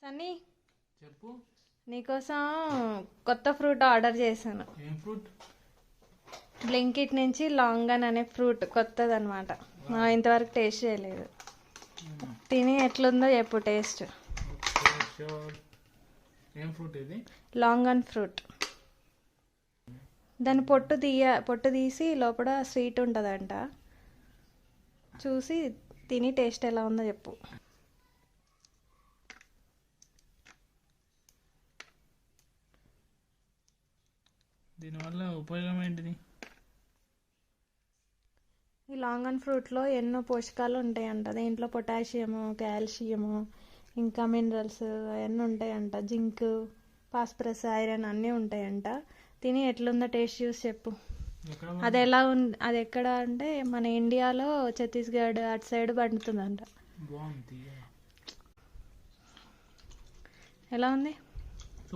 సన్నీ చెప్పు. నీకోసం కొత్త ఫ్రూట్ ఆర్డర్ చేశాను. ఏం ఫ్రూట్? బ్లింకిట్ నుంచి లాంగన్ అనే ఫ్రూట్ కొత్తది అనమాట. మనం ఇంతవరకు టేస్ట్ చేయలేదు. తిని ఎట్లుందో చెప్పు టేస్ట్. ఏం ఫ్రూట్ ఇది? లాంగన్ ఫ్రూట్. దాని పొట్టు తీసి లోపల స్వీట్ ఉంటుందంట. చూసి తిని టేస్ట్ ఎలా ఉందో చెప్పు. దీనివల్ల ఉపయోగం ఏంటిది? ఈ లాంగన్ ఫ్రూట్లో ఎన్నో పోషకాలు ఉంటాయంట. దీంట్లో పొటాషియము, కాల్షియము, ఇంకా మినరల్స్ అవన్నీ ఉంటాయంట. జింక్, ఫాస్ఫరస్, ఐరన్ అన్నీ ఉంటాయంట. తిని ఎట్లుందో టేస్ట్ చూసి చెప్పు. అది ఎలా ఉంది, అది ఎక్కడ అంటే మన ఇండియాలో ఛత్తీస్గఢ్ అటు సైడ్ పండుతుందంట. బాగుంది. ఎలా ఉంది?